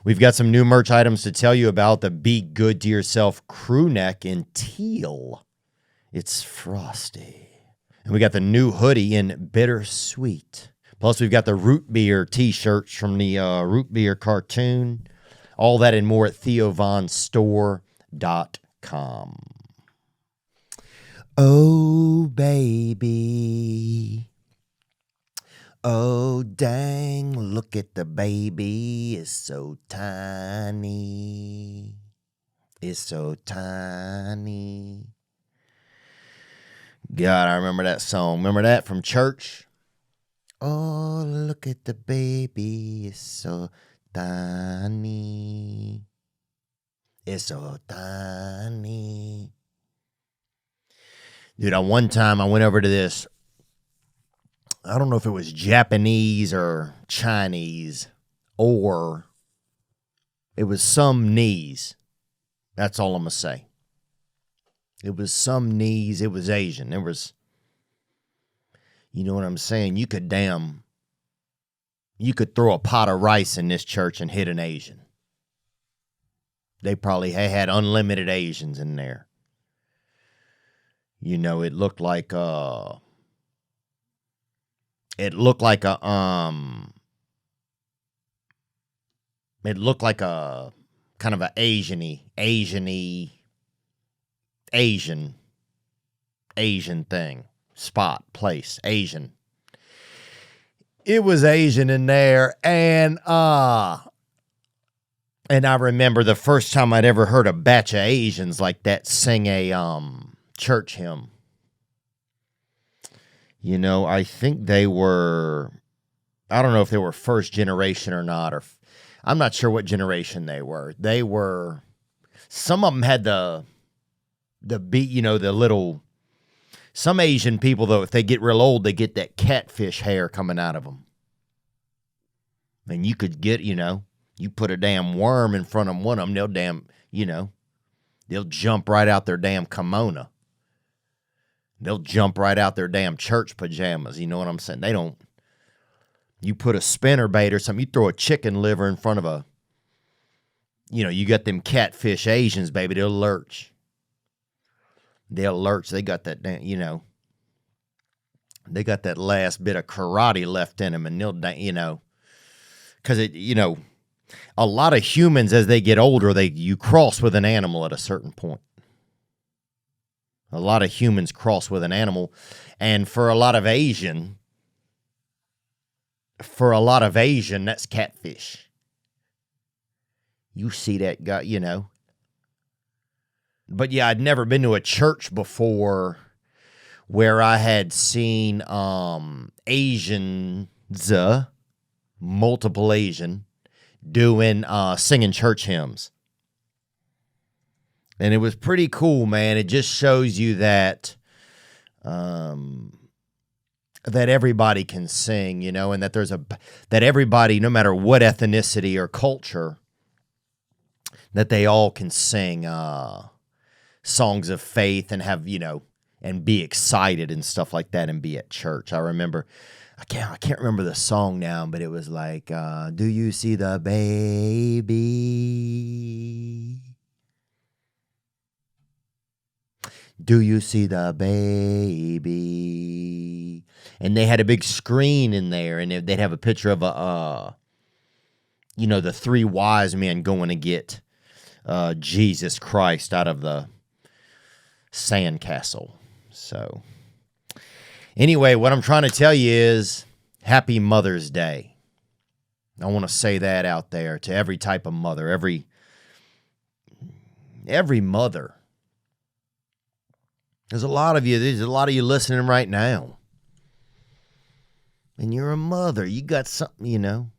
We've got some new merch items to tell you about. The Be Good to Yourself crew neck in teal. It's frosty. And we got the new hoodie in bittersweet. Plus, we've got the root beer t-shirts from the root beer cartoon. All that and more at theovanstore.com. Oh, baby. Oh, dang, look at the baby. It's so tiny. It's so tiny. God, I remember that song. Remember that from church? Oh, look at the baby. It's so tiny. It's so tiny. Dude, one time I went over to this, I don't know if it was Japanese or Chinese, or it was some knees. That's all I'm going to say. It was some knees. It was Asian. It was, you know what I'm saying? You could throw a pot of rice in this church and hit an Asian. They probably had unlimited Asians in there. You know, it looked like a kind of a Asian thing. Spot, place, Asian. It was Asian in there, and I remember the first time I'd ever heard a batch of Asians like that sing a church hymn. You know, I think they were, I don't know if they were first generation or not, or I'm not sure what generation they were. They were, some of them had the beat, you know, the little, some Asian people, though, if they get real old, they get that catfish hair coming out of them. And you could get, you know, you put a damn worm in front of one of them, they'll jump right out their damn kimono. They'll jump right out their damn church pajamas. You know what I'm saying? They don't, you put a spinnerbait or something, you throw a chicken liver in front of you got them catfish Asians, baby, they'll lurch. They got that damn, they got that last bit of karate left in them, and they'll, because a lot of humans, as they get older, you cross with an animal at a certain point. A lot of humans cross with an animal, and for a lot of Asian, that's catfish. You see that guy, But yeah, I'd never been to a church before where I had seen Asians, multiple Asian, doing singing church hymns. And it was pretty cool, man. It just shows you that that everybody can sing, and that that everybody, no matter what ethnicity or culture, that they all can sing songs of faith and have, and be excited and stuff like that and be at church. I remember, I can't remember the song now, but it was like, do you see the baby? Do you see the baby? And they had a big screen in there, and they'd have a picture of the three wise men going to get Jesus Christ out of the sandcastle. So anyway, what I'm trying to tell you is Happy Mother's Day. I want to say that out there to every type of mother, every mother. There's a lot of you listening right now. And you're a mother. You got something,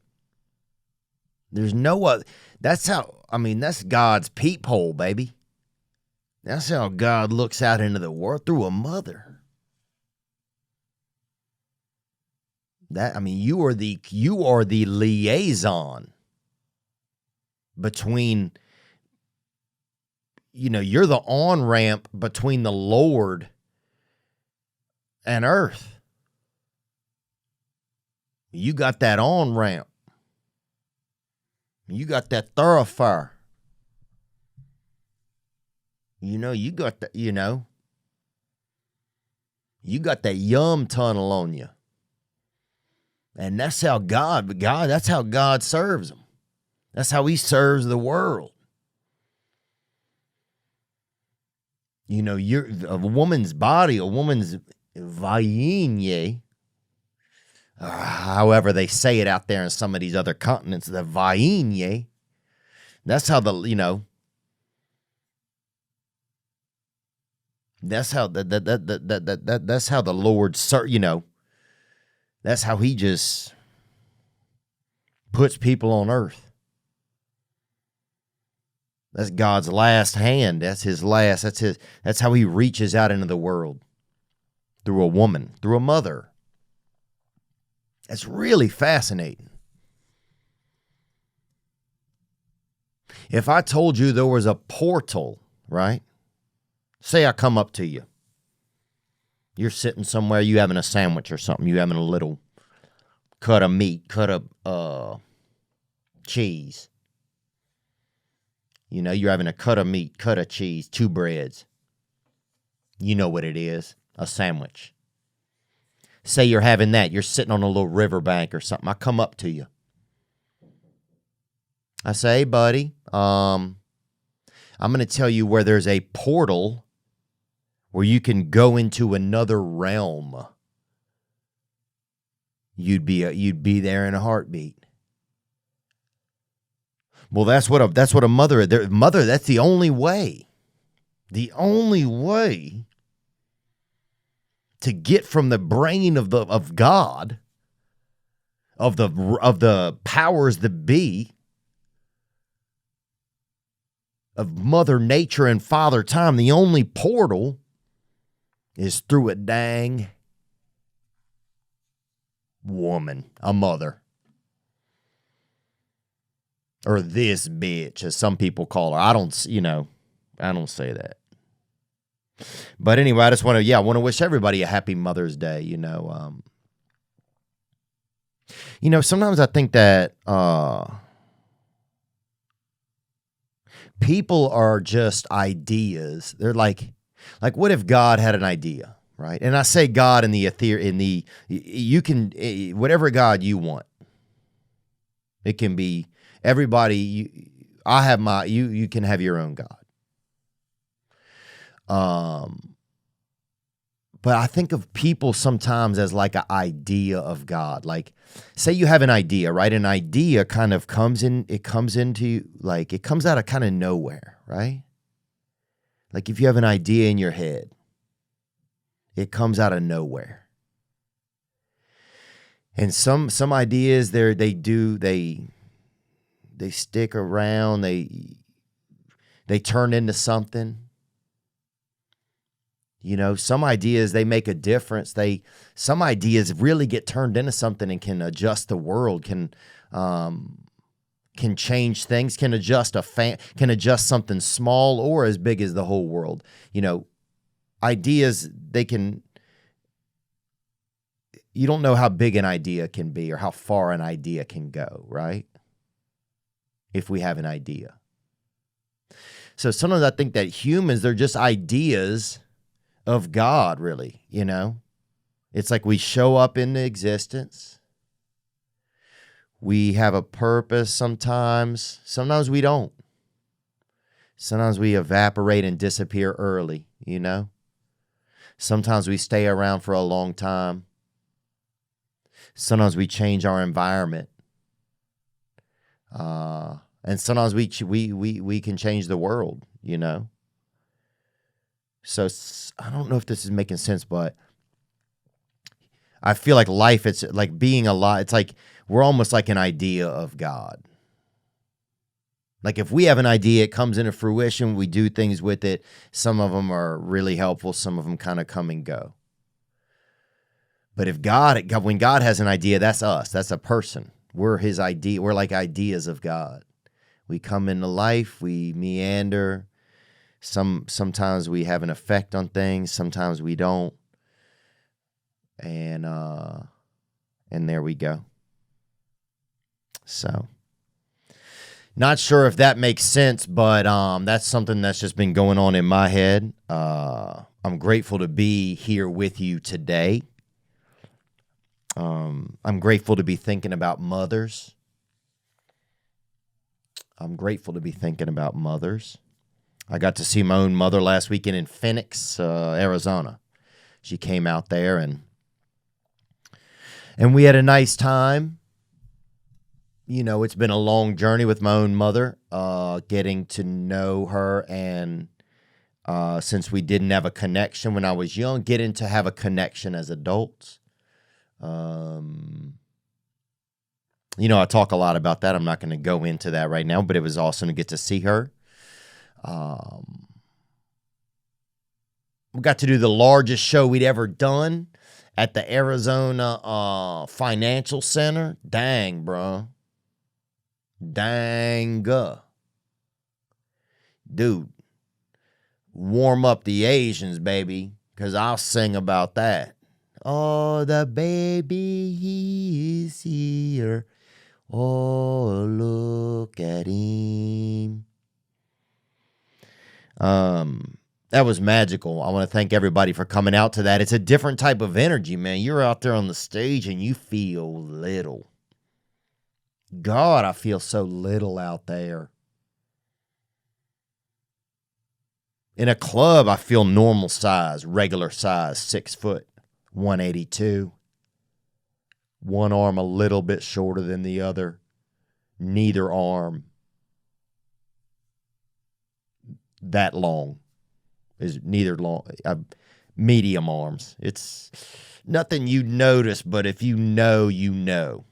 There's no other. That's God's peephole, baby. That's how God looks out into the world, through a mother. You are the liaison between, you're the on-ramp between the Lord and earth. You got that on-ramp. You got that thoroughfare. You got that, you got that yum tunnel on you. And that's how that's how God serves them. That's how he serves the world. You're a woman's body, a woman's vagina, however they say it out there in some of these other continents, the vagina. That's how that's how that's how the Lord, that's how he just puts people on earth. That's God's last hand. That's how he reaches out into the world. Through a woman, through a mother. That's really fascinating. If I told you there was a portal, right? Say I come up to you. You're sitting somewhere, you having a sandwich or something. You having a little cut of meat, cut of cheese. You're having a cut of meat, cut of cheese, 2 breads. You know what it is, a sandwich. Say you're having that. You're sitting on a little riverbank or something. I come up to you. I say, hey, buddy, I'm going to tell you where there's a portal where you can go into another realm. You'd be there in a heartbeat. Well, that's what a mother. That's the only way. The only way to get from the brain of God, of the powers that be, of Mother Nature and Father Time, the only portal is through a dang woman, a mother. Or this bitch, as some people call her. I don't say that. But anyway, I want to wish everybody a happy Mother's Day. Sometimes I think that people are just ideas. They're like, what if God had an idea, right? And I say God in the you can, whatever God you want. It can be everybody. You can have your own God. But I think of people sometimes as like an idea of God. Like, say you have an idea, right? An idea kind of comes out of kind of nowhere, right? Like if you have an idea in your head, it comes out of nowhere. And some ideas they stick around, they turn into something. Some ideas, they make a difference. Some ideas really get turned into something and can adjust the world, can change things, can adjust can adjust something small or as big as the whole world. Ideas, you don't know how big an idea can be or how far an idea can go, right? If we have an idea. So sometimes I think that humans, they're just ideas of God, really, It's like we show up into existence. We have a purpose sometimes. Sometimes we don't. Sometimes we evaporate and disappear early, Sometimes we stay around for a long time. Sometimes we change our environment. And sometimes we can change the world, So I don't know if this is making sense, but I feel like life, it's like being alive. It's like we're almost like an idea of God. Like if we have an idea, it comes into fruition, we do things with it. Some of them are really helpful. Some of them kind of come and go. But when God has an idea, that's us. That's a person. We're his idea. We're like ideas of God. We come into life, we meander. Sometimes we have an effect on things, sometimes we don't. And there we go. So Not sure if that makes sense, but that's something that's just been going on in my head. I'm grateful to be here with you today. I'm grateful to be thinking about mothers. I'm grateful to be thinking about mothers. I got to see my own mother last weekend in Phoenix, Arizona. She came out there and we had a nice time. You know, it's been a long journey with my own mother, getting to know her, and since we didn't have a connection when I was young, getting to have a connection as adults. You know, I talk a lot about that. I'm not going to go into that right now, but it was awesome to get to see her. We got to do the largest show we'd ever done at the Arizona Financial Center. Dang, bro. Dang. Dude, warm up the Asians, baby, because I'll sing about that. Oh, the baby, he is here. Oh, look at him. That was magical. I want to thank everybody for coming out to that. It's a different type of energy, man. You're out there on the stage and you feel little. God, I feel so little out there. In a club, I feel normal size, regular size, 6 foot, 182. One arm a little bit shorter than the other. Neither arm that long. Is neither long. Medium arms. It's nothing you notice, but if you know, you know.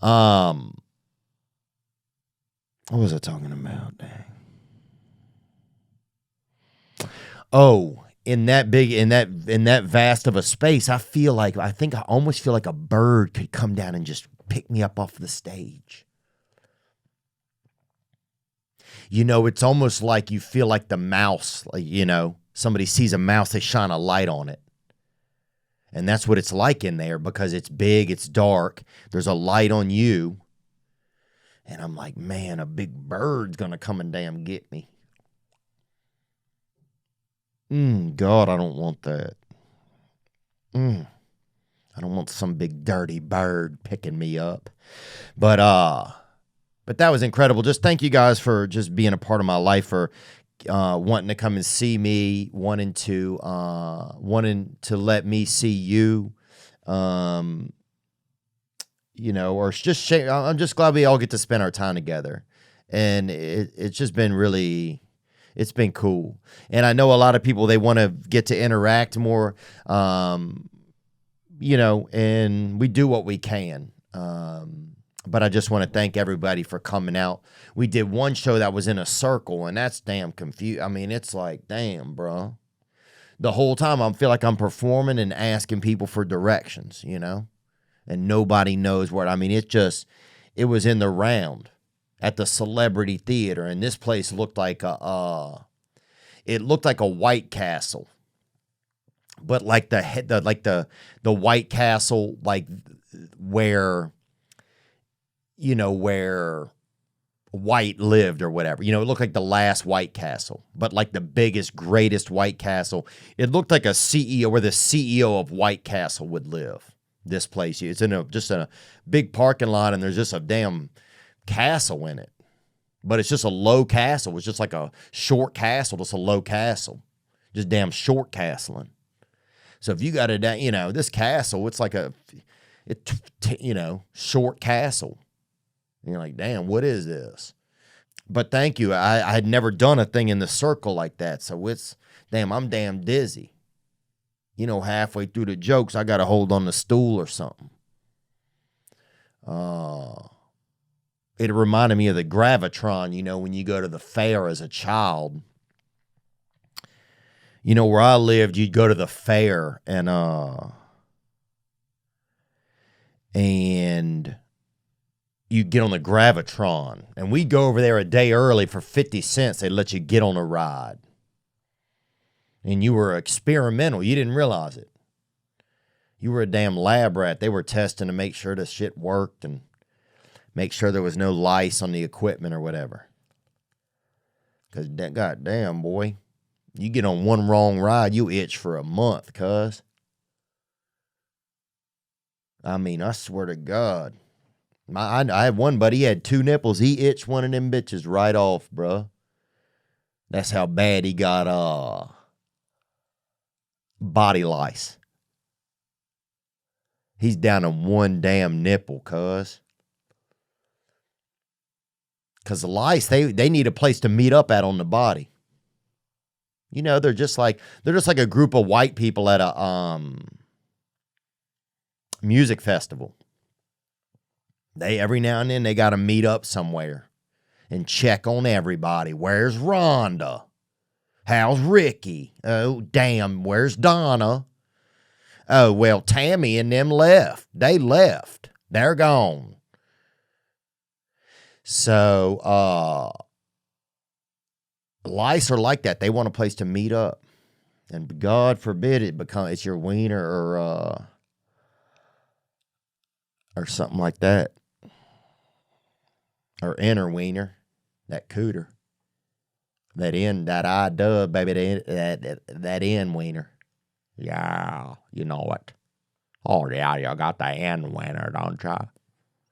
What was I talking about? Dang. Oh, in that vast of a space, I almost feel like a bird could come down and just pick me up off the stage. You know, it's almost like you feel like the mouse, like, you know, somebody sees a mouse, they shine a light on it. And that's what it's like in there because it's big, it's dark, there's a light on you. And I'm like, man, a big bird's going to come and damn get me. God, I don't want that. I don't want some big dirty bird picking me up. But that was incredible. Just thank you guys for just being a part of my life, for wanting to come and see me, wanting to let me see you. You know, or just I'm just glad we all get to spend our time together. And it's just been really, it's been cool. And I know a lot of people, they want to get to interact more, you know, and we do what we can. But I just want to thank everybody for coming out. We did one show that was in a circle, and that's damn confused. I mean, it's like, damn, bro. The whole time I feel like I'm performing and asking people for directions, you know, and nobody knows where. I mean, it was in the round at the Celebrity Theater, and this place looked like a White Castle, but like the White Castle, like where, you know, where White lived or whatever. You know, it looked like the last White Castle, but like the biggest, greatest White Castle. It looked like a CEO, where the CEO of White Castle would live. This place, it's just in a big parking lot, and there's just a damn castle in it. But it's just a low castle. It's just like a short castle, just a low castle. Just damn short castling. So if you got you know, this castle, it's like you know, short castle. And you're like, damn, what is this? But thank you. I had never done a thing in the circle like that. So I'm damn dizzy. You know, halfway through the jokes, I got to hold on the stool or something. It reminded me of the Gravitron, you know, when you go to the fair as a child. You know, where I lived, you'd go to the fair and you'd get on the Gravitron. And we'd go over there a day early for 50 cents. They'd let you get on a ride. And you were experimental. You didn't realize it. You were a damn lab rat. They were testing to make sure this shit worked. And Make sure there was no lice on the equipment or whatever. Because, goddamn, boy, you get on one wrong ride, you itch for a month, cuz. I mean, I swear to God. I had one buddy, he had 2 nipples. He itched one of them bitches right off, bruh. That's how bad he got body lice. He's down on one damn nipple, cuz. Because the lice, they need a place to meet up at on the body. You know, they're just like a group of white people at a music festival. They every now and then they got to meet up somewhere and check on everybody. Where's Rhonda? How's Ricky? Oh, damn, where's Donna? Oh, well, Tammy and them left. They left. They're gone. So, lice are like that. They want a place to meet up. And God forbid it's your wiener or something like that. Or inner wiener. That cooter. That I dub, baby, that in wiener. Yeah, you know it. Oh, yeah, you got the in wiener, don't you?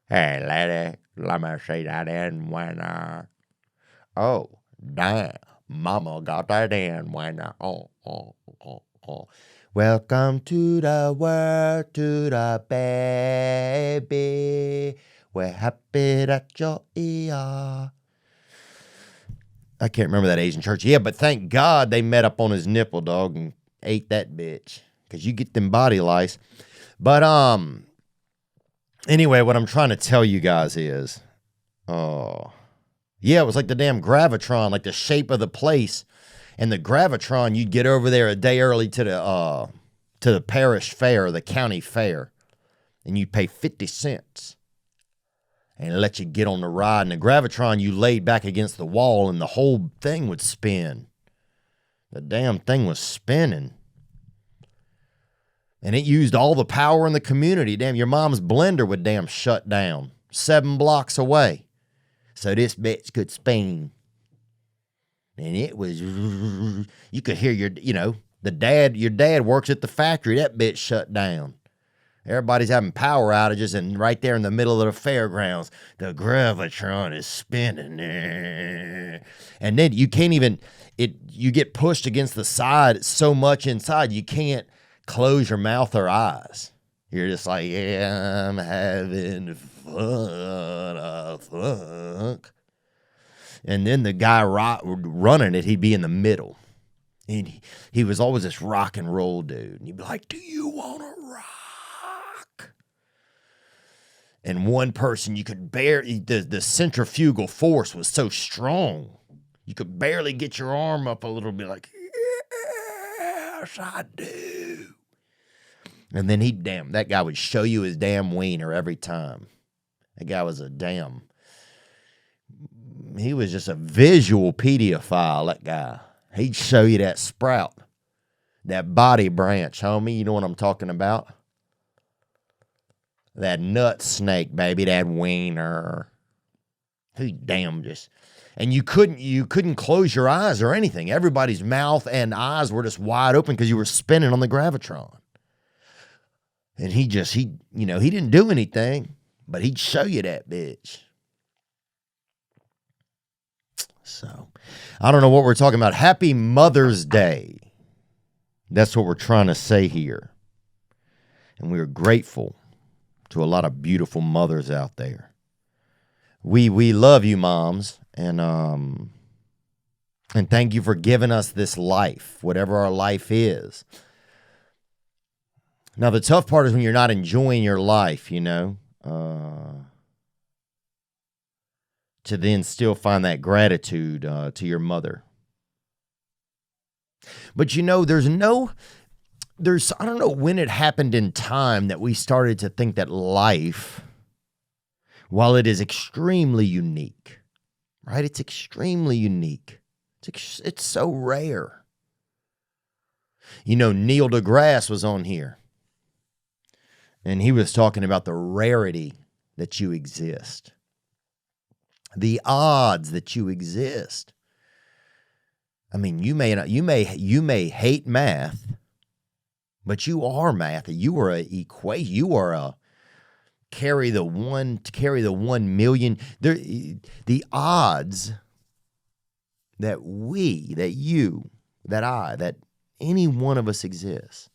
Hey, lady, let me see that in wiener. Oh, damn, mama got that in wiener. Oh. Welcome to the world, to the baby. We're happy that you're here. I can't remember that Asian church. Yeah, but thank God they met up on his nipple, dog, and ate that bitch. Because you get them body lice. But, anyway, what I'm trying to tell you guys is, yeah, it was like the damn Gravitron, like the shape of the place. And the Gravitron, you'd get over there a day early to the parish fair, the county fair. And you'd pay 50 cents. And let you get on the ride. And the Gravitron, you laid back against the wall and the whole thing would spin. The damn thing was spinning. And it used all the power in the community. Damn, your mom's blender would damn shut down 7 blocks away. So this bitch could spin. And it was, you could hear your dad works at the factory. That bitch shut down. Everybody's having power outages, and right there in the middle of the fairgrounds, the Gravitron is spinning. And then you can't even, you get pushed against the side so much inside, you can't close your mouth or eyes. You're just like, yeah, I'm having fun, I think. And then the guy running it, he'd be in the middle. And he was always this rock and roll dude. And he'd be like, do you want to rock? And one person, you could the centrifugal force was so strong, you could barely get your arm up a little bit like, yes, I do. And then that guy would show you his damn wiener every time. That guy was he was just a visual pedophile, that guy. He'd show you that sprout, that body branch, homie. You know what I'm talking about? That nut snake, baby, that wiener. Who damn just... And you couldn't close your eyes or anything. Everybody's mouth and eyes were just wide open because you were spinning on the Gravitron. And he didn't do anything, but he'd show you that bitch. So, I don't know what we're talking about. Happy Mother's Day. That's what we're trying to say here. And we are grateful to a lot of beautiful mothers out there. We love you, moms, and thank you for giving us this life, whatever our life is. Now, the tough part is when you're not enjoying your life, to then still find that gratitude to your mother. But I don't know when it happened in time that we started to think that life, while it is extremely unique, right? It's extremely unique. It's so rare. Neil deGrasse was on here, and he was talking about the rarity that you exist. The odds that you exist. I mean, you may hate math, but you are math. You are a equation. You are a carry the 1 million. The odds that that any one of us exists,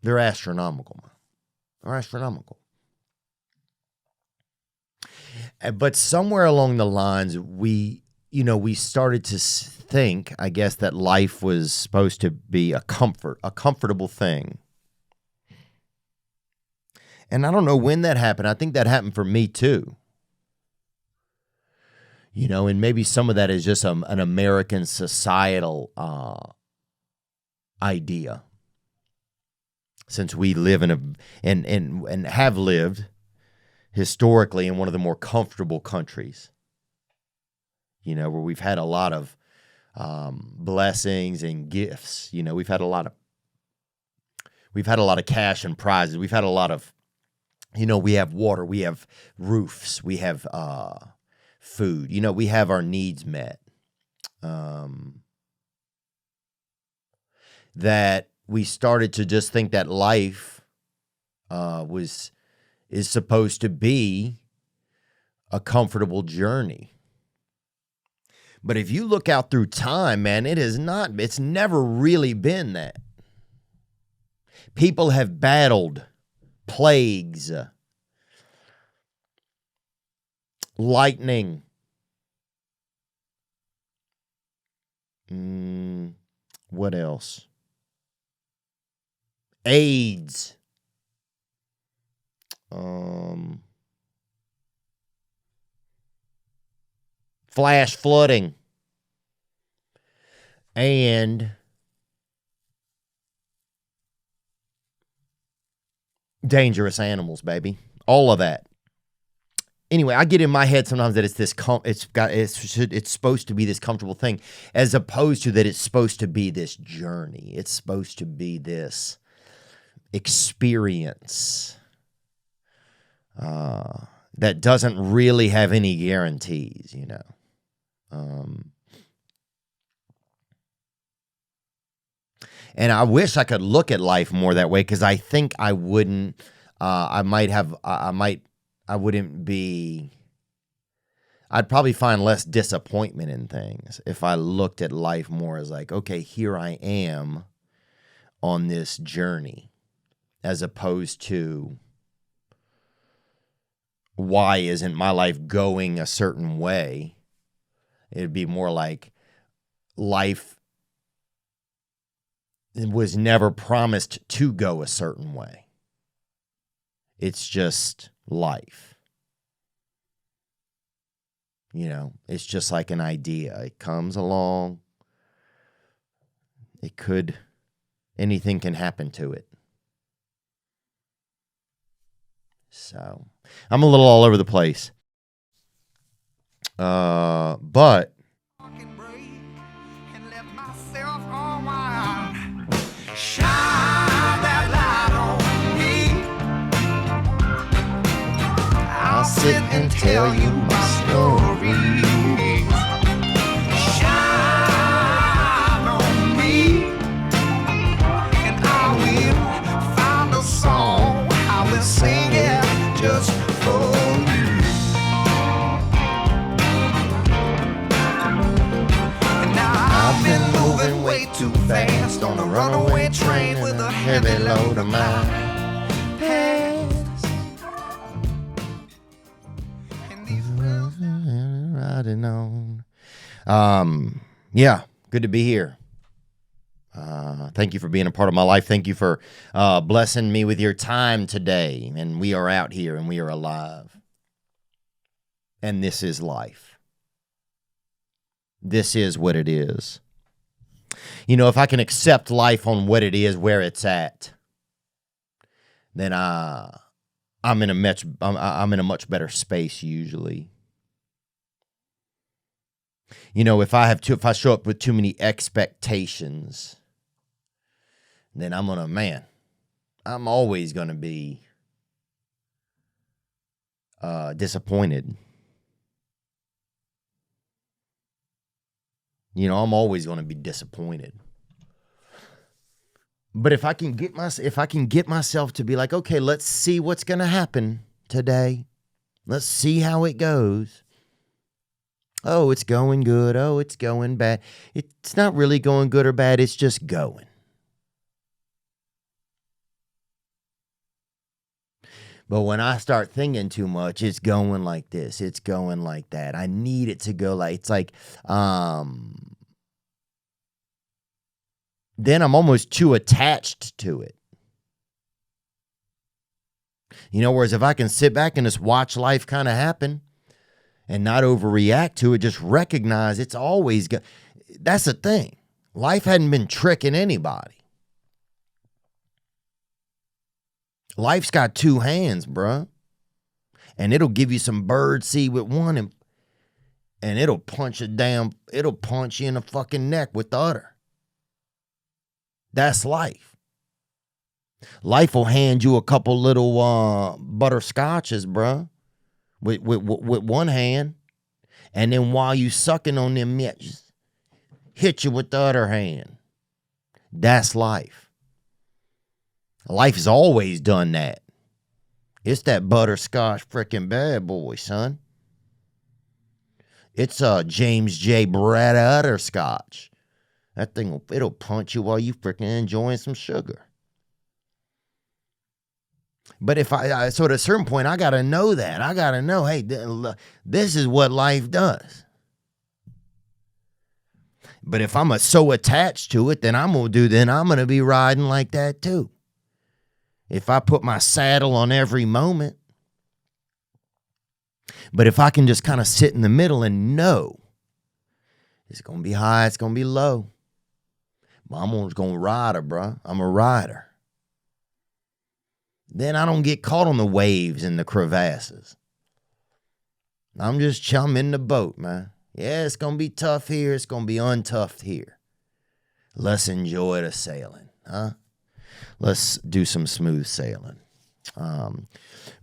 they're astronomical. They're astronomical. But somewhere along the lines, we started to think, I guess, that life was supposed to be a comfortable thing. And I don't know when that happened. I think that happened for me too. And maybe some of that is just an American societal idea. Since we live and have lived historically in one of the more comfortable countries, where we've had a lot of blessings and gifts. We've had a lot of cash and prizes. We've had a lot of, we have water, we have roofs, we have food. We have our needs met. That we started to just think that life is supposed to be a comfortable journey. But if you look out through time, man, it's never really been that. People have battled plagues, lightning, what else? AIDS, flash flooding, and dangerous animals, baby. All of that. Anyway, I get in my head sometimes that it's supposed to be this comfortable thing, as opposed to that it's supposed to be this journey. It's supposed to be this experience that doesn't really have any guarantees, And I wish I could look at life more that way, because I think I wouldn't. I'd probably find less disappointment in things if I looked at life more as like, okay, here I am on this journey, as opposed to, why isn't my life going a certain way? It'd be more like, life was never promised to go a certain way. It's just life. It's just like an idea. It comes along. Anything can happen to it. So, I'm a little all over the place. But I'll sit and tell you my story. Shine on me, and I will find a song. I will sing it just for you. And now I've been moving way too fast on a runaway train with a heavy load of my riding on. Yeah, good to be here. Thank you for being a part of my life. Thank you for blessing me with your time today. And we are out here and we are alive. And this is life. This is what it is. If I can accept life on what it is, where it's at, then I'm in a much better space usually. If I show up with too many expectations, then I'm always gonna be disappointed. I'm always going to be disappointed. But if I can get myself to be like, okay, let's see what's going to happen today. Let's see how it goes. Oh, it's going good. Oh, it's going bad. It's not really going good or bad. It's just going. But when I start thinking too much, it's going like this. It's going like that. I need it to go like, it's like, then I'm almost too attached to it. Whereas if I can sit back and just watch life kind of happen and not overreact to it, just recognize it's always good. That's the thing. Life hadn't been tricking anybody. Life's got two hands, bruh. And it'll give you some bird seed with one and it'll punch you in the fucking neck with the other. That's life. Life will hand you a couple little butterscotches, bruh, with one hand, and then while you sucking on them mitts, hit you with the other hand. That's life. Life has always done that. It's that butterscotch freaking bad boy, son. It's James J. Brad Butterscotch. That thing, it'll punch you while you freaking enjoying some sugar. But so at a certain point, I got to know that. I got to know, hey, this is what life does. But if I'm so attached to it, then I'm going to be riding like that too. If I put my saddle on every moment. But if I can just kind of sit in the middle and know it's going to be high, it's going to be low. I'm just going to ride her, bro. I'm a rider. Then I don't get caught on the waves and the crevasses. I'm in the boat, man. Yeah, it's going to be tough here. It's going to be untough here. Let's enjoy the sailing, huh? Let's do some smooth sailing.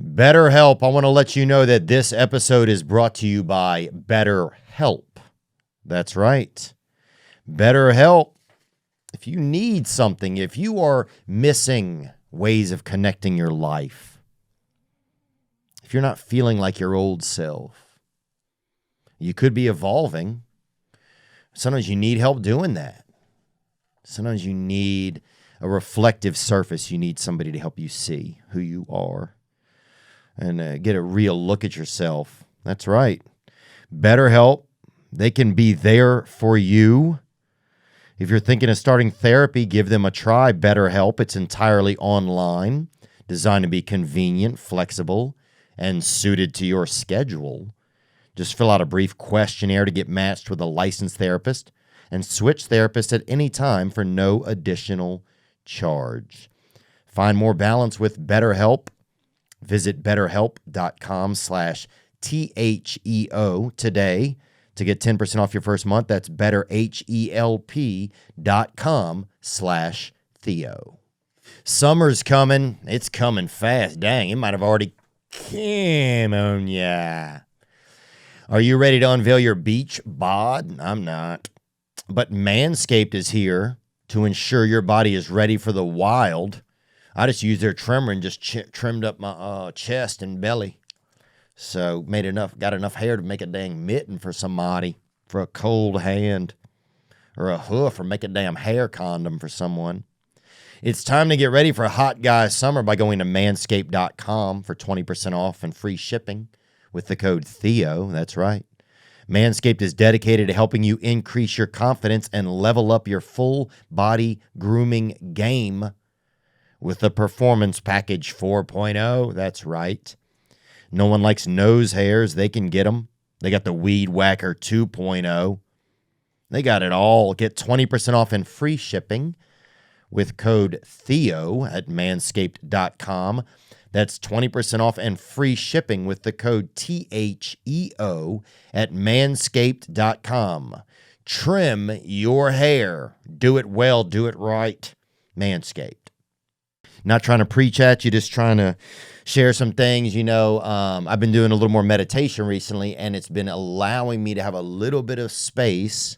BetterHelp. I want to let you know that this episode is brought to you by BetterHelp. That's right. BetterHelp. If you need something, if you are missing ways of connecting your life, if you're not feeling like your old self, you could be evolving. Sometimes you need help doing that. Sometimes you need a reflective surface. You need somebody to help you see who you are and get a real look at yourself. That's right. BetterHelp, they can be there for you. If you're thinking of starting therapy, give them a try. BetterHelp. It's entirely online, designed to be convenient, flexible, and suited to your schedule. Just fill out a brief questionnaire to get matched with a licensed therapist and switch therapists at any time for no additional charge. Find more balance with BetterHelp. Visit betterhelp.com/THEO today to get 10% off your first month. That's betterhelp.com/Theo. Summer's coming. It's coming fast. Dang, it might have already came on ya. Are you ready to unveil your beach bod? I'm not. But Manscaped is here to ensure your body is ready for the wild. I just used their trimmer and just trimmed up my chest and belly. So got enough hair to make a dang mitten for somebody, for a cold hand, or a hoof, or make a damn hair condom for someone. It's time to get ready for hot guy summer by going to manscaped.com for 20% off and free shipping with the code Theo. That's right. Manscaped is dedicated to helping you increase your confidence and level up your full body grooming game with the Performance Package 4.0. That's right. No one likes nose hairs. They can get them. They got the Weed Whacker 2.0. They got it all. Get 20% off and free shipping with code Theo at manscaped.com. That's 20% off and free shipping with the code THEO at manscaped.com. Trim your hair. Do it well. Do it right. Manscaped. Not trying to preach at you, just trying to share some things. I've been doing a little more meditation recently, and it's been allowing me to have a little bit of space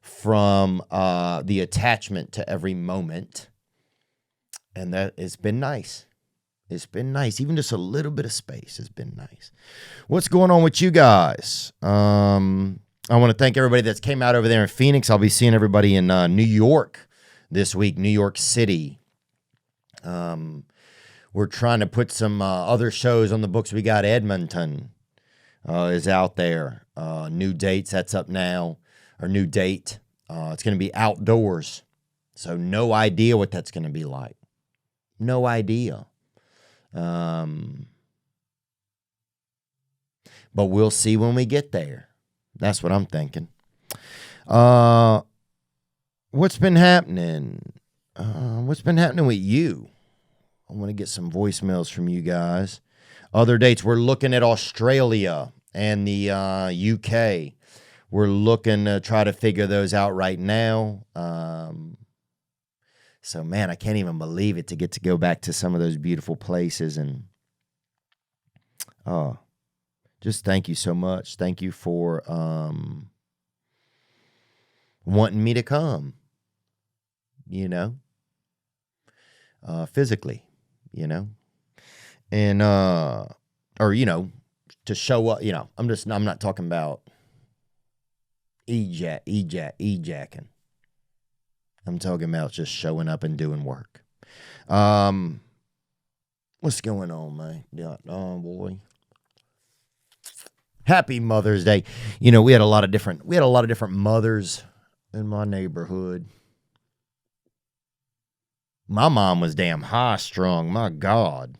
from the attachment to every moment. And that it's been nice. It's been nice. Even just a little bit of space has been nice. What's going on with you guys? I want to thank everybody that's came out over there in Phoenix. I'll be seeing everybody in New York this week, New York City. We're trying to put some other shows on the books. We got Edmonton is out there. New dates, that's up now. Or new date. It's going to be outdoors. So no idea what that's going to be like. No idea. But we'll see when we get there. That's what I'm thinking. What's been happening? What's been happening with you? I want to get some voicemails from you guys. Other dates, we're looking at Australia and the UK. We're looking to try to figure those out right now. So, man, I can't even believe it to get to go back to some of those beautiful places. And just thank you so much. Thank you for wanting me to come, physically, and, to show up, I'm not talking about ejacking. I'm talking about just showing up and doing work. What's going on, man? Yeah, oh boy. Happy Mother's Day. We had a lot of different mothers in my neighborhood. My mom was damn high strung, my God.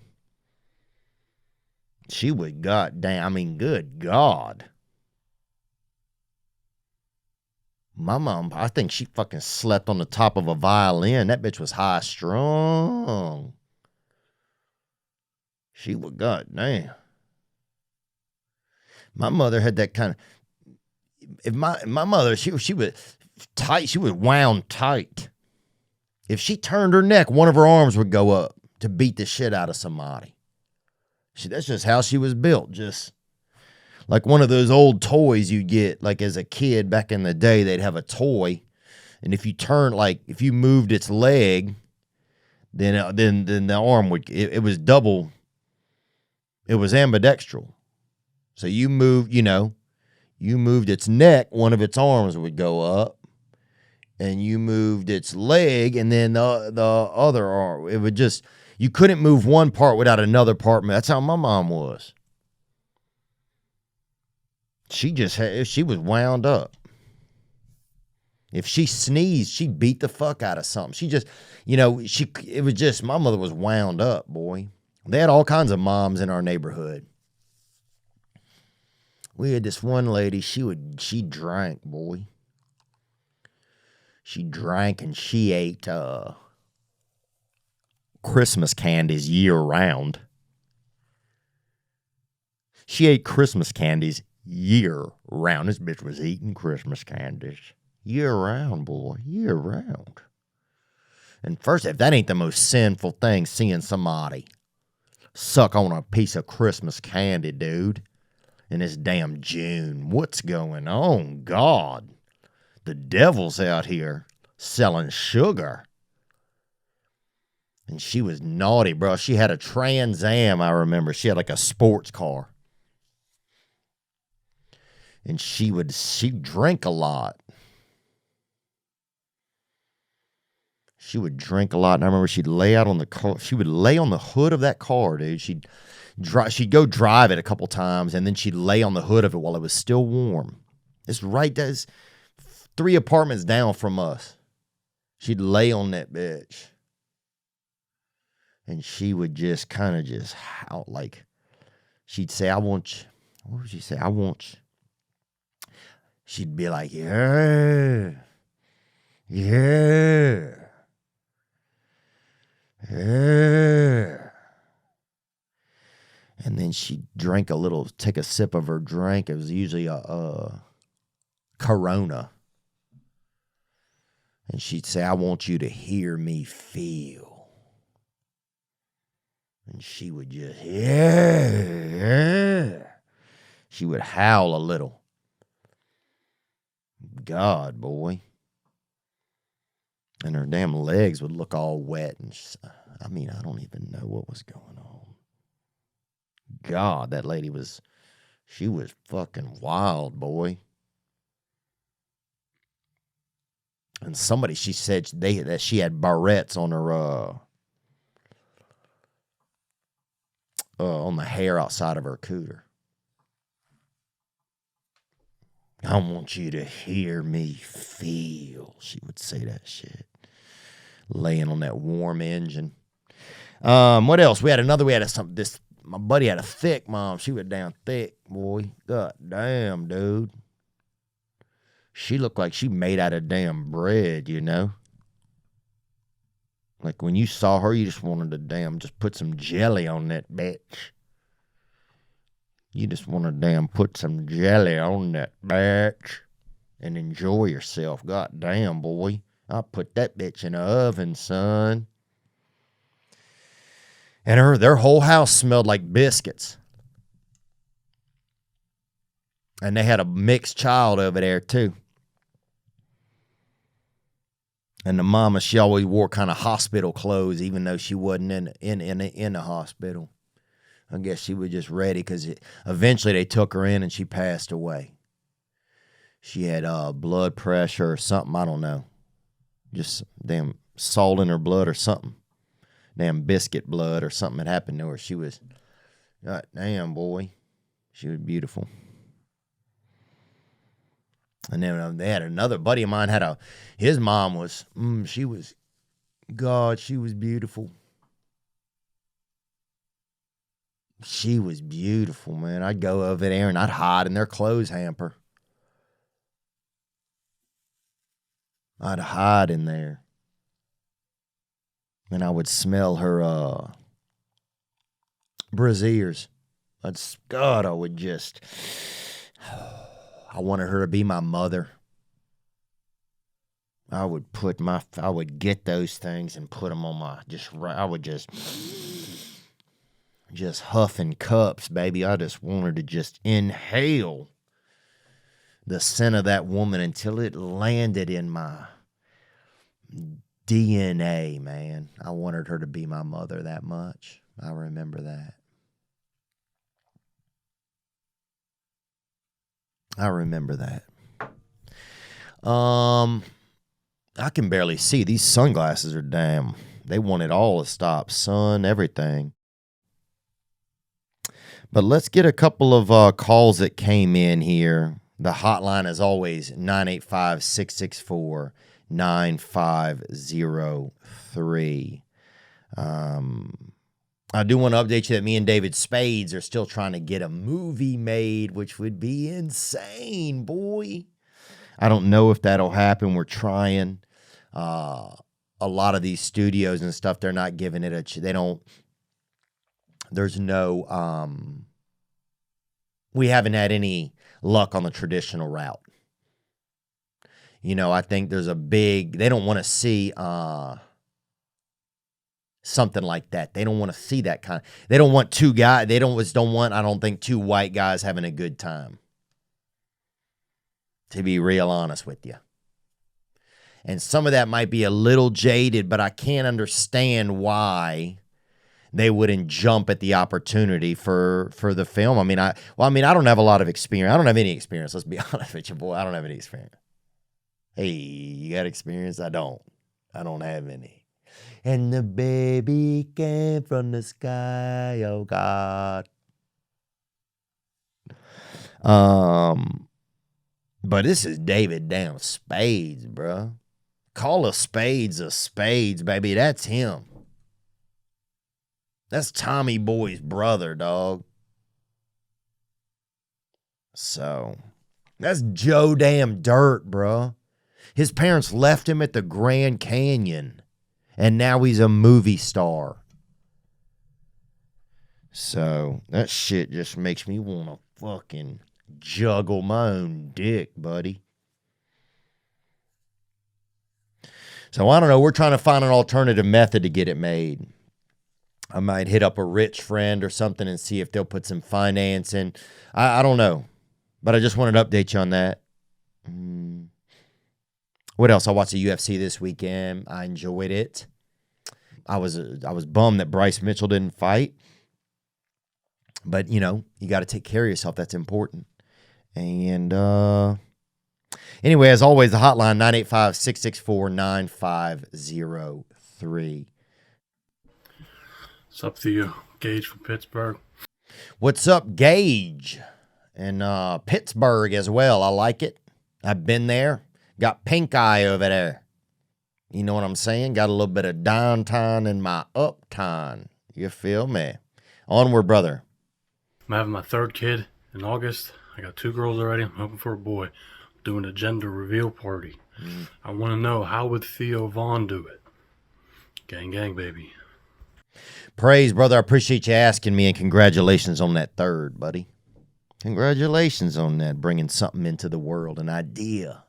She would good God. My mom, I think she fucking slept on the top of a violin. That bitch was high strung. She was goddamn. My mother had that kind of. If my mother, she was tight. She was wound tight. If she turned her neck, one of her arms would go up to beat the shit out of somebody. That's just how she was built. Just like one of those old toys you get, like as a kid back in the day, they'd have a toy, and if you moved its leg, then the arm would. It was double. It was ambidextral. So you moved its neck, one of its arms would go up, and you moved its leg, and then the other arm. It would just, you couldn't move one part without another part. That's how my mom was. She was wound up. If she sneezed, she beat the fuck out of something. She just, my mother was wound up, boy. They had all kinds of moms in our neighborhood. We had this one lady, she drank, boy. She drank and she ate Christmas candies year round. She ate Christmas candies year round. This bitch was eating Christmas candies year round, boy, year round. And first, if that ain't the most sinful thing, seeing somebody suck on a piece of Christmas candy, dude, in this damn June. What's going on? God, the devil's out here selling sugar. And she was naughty, bro. She had a Trans Am, I remember. She had like a sports car. And she drank a lot. She would drink a lot. And I remember she'd lay out on the car. She would lay on the hood of that car, dude. She'd go drive it a couple times, and then she'd lay on the hood of it while it was still warm. It's right there's 3 apartments down from us. She'd lay on that bitch. And she would just kind of just howl, like, she'd say, I want you. What would she say? I want you. She'd be like, yeah, yeah, yeah. And then she'd take a sip of her drink. It was usually a Corona. And she'd say, I want you to hear me feel. And she would just, yeah. She would howl a little. God, boy. And her damn legs would look all wet. And I don't even know what was going on. God, that lady she was fucking wild, boy. And somebody, she said that she had barrettes on her, on the hair outside of her cooter. I want you to hear me feel. She would say that shit. Laying on that warm engine. What else? My buddy had a thick mom. She was down thick, boy. God damn, dude. She looked like she made out of damn bread, you know? Like when you saw her, you just wanted to just put some jelly on that bitch. You just want to put some jelly on that bitch and enjoy yourself. God damn, boy. I put that bitch in the oven, son. And their whole house smelled like biscuits. And they had a mixed child over there, too. And the mama, she always wore kind of hospital clothes, even though she wasn't in the hospital. I guess she was just ready because eventually they took her in and she passed away. She had blood pressure or something, I don't know. Just damn salt in her blood or something. Damn biscuit blood or something had happened to her. She was, God damn, boy. She was beautiful. And then they had another buddy of mine his mom was, she was beautiful. She was beautiful, man. I'd go over there and I'd hide in their clothes hamper. I'd hide in there. And I would smell her brassieres. I wanted her to be my mother. I would get those things and put them on I would just huffing cups, baby. I just wanted to just inhale the scent of that woman until it landed in my DNA, man. I wanted her to be my mother that much. I remember that. I can barely see. These sunglasses are damn. They want it all to stop. Sun, everything. But let's get a couple of calls that came in here. The hotline, as always, 985-664-9503. I do want to update you that me and David Spades are still trying to get a movie made, which would be insane, boy. I don't know if that'll happen. We're trying. A lot of these studios and stuff, they're not giving it there's no, we haven't had any luck on the traditional route. You know, I think there's they don't want to see something like that. They don't want to see that kind they don't want two guys, I don't think two white guys having a good time. To be real honest with you. And some of that might be a little jaded, but I can't understand why they wouldn't jump at the opportunity for the film. I don't have a lot of experience. I don't have any experience. Let's be honest with you, boy. I don't have any experience. Hey, you got experience? I don't have any. And the baby came from the sky, oh God. But this is David damn Spades, bro. Call a spades, baby. That's him. That's Tommy Boy's brother, dog. So, that's Joe damn Dirt, bro. His parents left him at the Grand Canyon, and now he's a movie star. So, that shit just makes me want to fucking juggle my own dick, buddy. So, I don't know. We're trying to find an alternative method to get it made. I might hit up a rich friend or something and see if they'll put some finance in. I don't know. But I just wanted to update you on that. What else? I watched the UFC this weekend. I enjoyed it. I was bummed that Bryce Mitchell didn't fight. But, you got to take care of yourself. That's important. And anyway, as always, the hotline, 985-664-9503. What's up, Theo? Gage from Pittsburgh. What's up, Gage? And Pittsburgh as well. I like it. I've been there. Got pink eye over there. You know what I'm saying? Got a little bit of downtime in my uptime. You feel me? Onward, brother. I'm having my third kid in August. I got 2 girls already. I'm hoping for a boy. I'm doing a gender reveal party. I want to know, how would Theo Vaughn do it? Gang, gang, baby. Praise, brother. I appreciate you asking me, and congratulations on that third, buddy. Congratulations on that, bringing something into the world, an idea,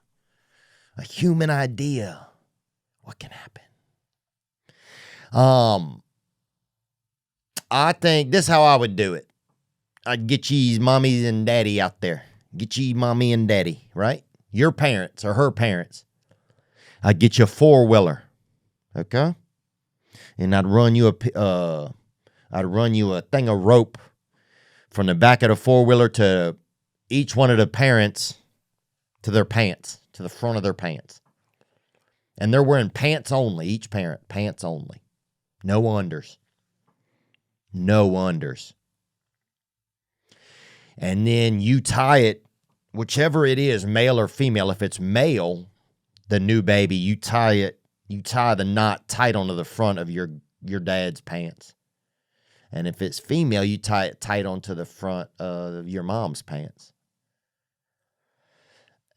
a human idea. What can happen? I think this is how I would do it. I'd get ye mommy and daddy out there. Get ye mommy and daddy, right? Your parents or her parents. I'd get you a 4-wheeler, okay? And I'd run you a thing of rope from the back of the 4-wheeler to each one of the parents, to their pants, to the front of their pants. And they're wearing pants only, each parent, pants only. No unders. No unders. And then you tie it, whichever it is, male or female. If it's male, the new baby, you tie the knot tight onto the front of your dad's pants. And if it's female, you tie it tight onto the front of your mom's pants.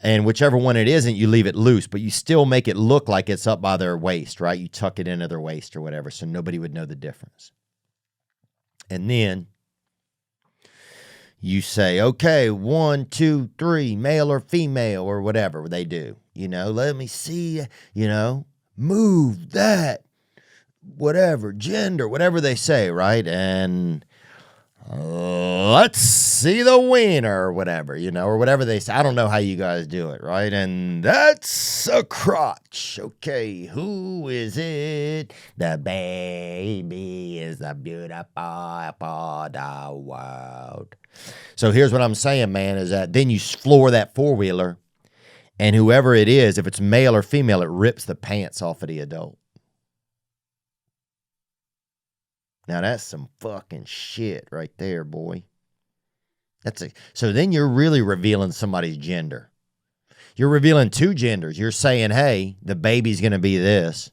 And whichever one it isn't, you leave it loose, but you still make it look like it's up by their waist, right? You tuck it into their waist or whatever, so nobody would know the difference. And then you say, okay, 1, 2, 3, male or female or whatever they do. Let me see, move that, whatever, gender, whatever they say, right? And let's see the wiener or whatever, or whatever they say. I don't know how you guys do it, right? And that's a crotch. Okay, who is it? The baby is the beautiful of the world. So here's what I'm saying, man, is that then you floor that 4-wheeler, and whoever it is, if it's male or female, it rips the pants off of the adult. Now that's some fucking shit right there, boy. So then you're really revealing somebody's gender. You're revealing 2 genders. You're saying, hey, the baby's going to be this.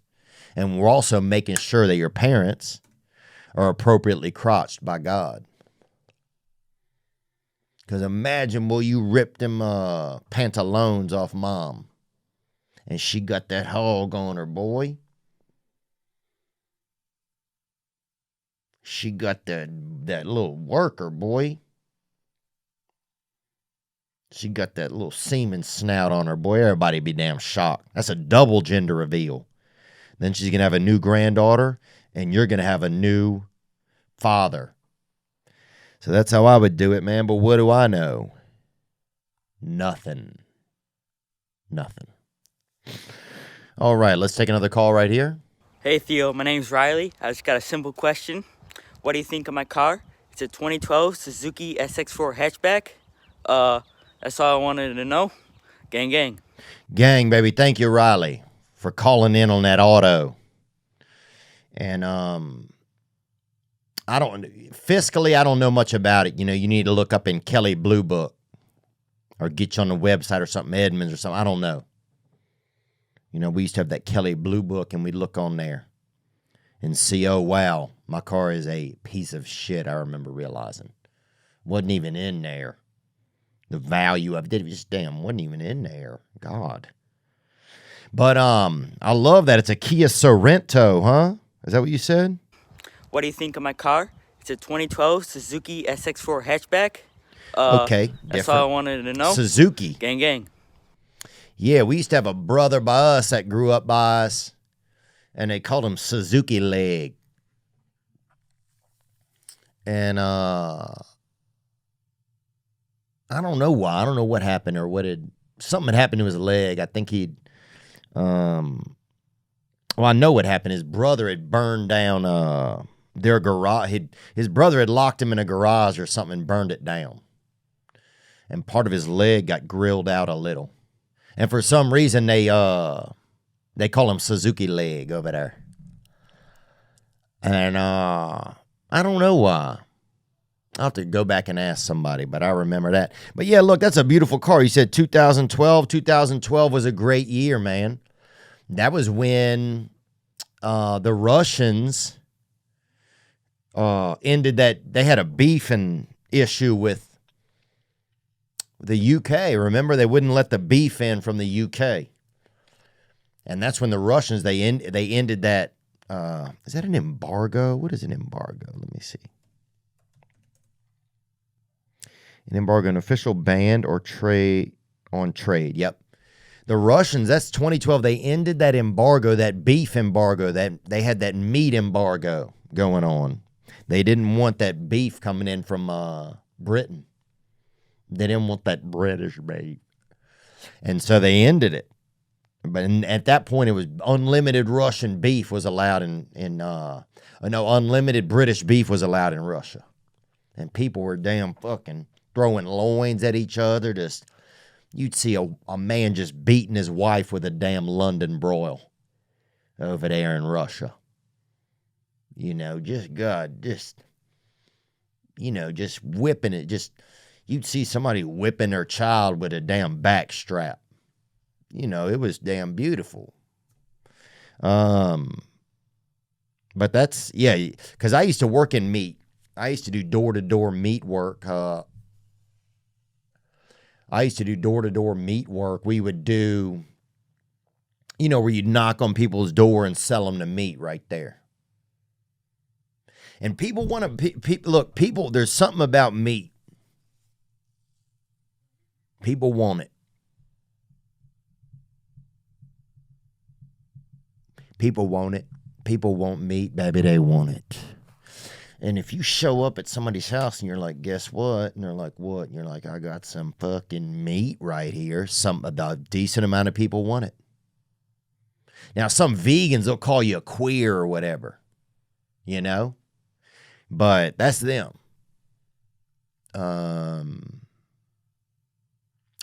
And we're also making sure that your parents are appropriately crotched by God. Because imagine, you ripped them pantaloons off mom. And she got that hog on her, boy. She got that little worker, boy. She got that little semen snout on her, boy. Everybody be damn shocked. That's a double gender reveal. Then she's going to have a new granddaughter, and you're going to have a new father. So that's how I would do it, man. But what do I know? Nothing. All right, let's take another call right here. Hey Theo, my name's Riley. I just got a simple question. What do you think of my car? It's a 2012 Suzuki SX4 hatchback. That's all I wanted to know. Gang, gang. Gang, baby. Thank you, Riley, for calling in on that auto. And I don't know much about it. You need to look up in Kelly Blue Book or get you on the website or something, Edmunds or something. I don't know. We used to have that Kelly Blue Book, and we'd look on there and see, oh, wow, my car is a piece of shit, I remember realizing. Wasn't even in there. The value of it just wasn't even in there. God. But I love that. It's a Kia Sorento, huh? Is that what you said? What do you think of my car? It's a 2012 Suzuki SX4 hatchback. Okay. That's all I wanted to know. Suzuki. Gang, gang. Yeah, we used to have a brother by us that grew up by us, and they called him Suzuki Leg. And I don't know why. I don't know what happened or something had happened to his leg. I think he'd Well, I know what happened. His brother had burned down their garage. His brother had locked him in a garage or something and burned it down. And part of his leg got grilled out a little. And for some reason, they call him Suzuki leg over there. And I don't know why. I'll have to go back and ask somebody, but I remember that. But yeah, look, that's a beautiful car. You said 2012. 2012 was a great year, man. That was when the Russians ended that. They had a beefing issue with the UK. Remember, they wouldn't let the beef in from the UK. And that's when the Russians, they ended that. Is that an embargo? What is an embargo? Let me see. An embargo, an official ban or trade on trade. Yep. The Russians, that's 2012. They ended that embargo, that beef embargo. That they had that meat embargo going on. They didn't want that beef coming in from Britain. They didn't want that British beef. And so they ended it. But at that point, it was unlimited Russian beef was allowed unlimited British beef was allowed in Russia. And people were damn fucking throwing loins at each other. Just, you'd see a man just beating his wife with a damn London broil over there in Russia. Just whipping it. You'd see somebody whipping their child with a damn back strap. It was damn beautiful. But that's, yeah, because I used to work in meat. I used to do door-to-door meat work. We would do, where you'd knock on people's door and sell them the meat right there. And people want to, look, there's something about meat. People want it. People want it. People want meat, baby. They want it. And if you show up at somebody's house and you're like, guess what? And they're like, what? And you're like, I got some fucking meat right here. A decent amount of people want it. Now, some vegans, they'll call you a queer or whatever, But that's them.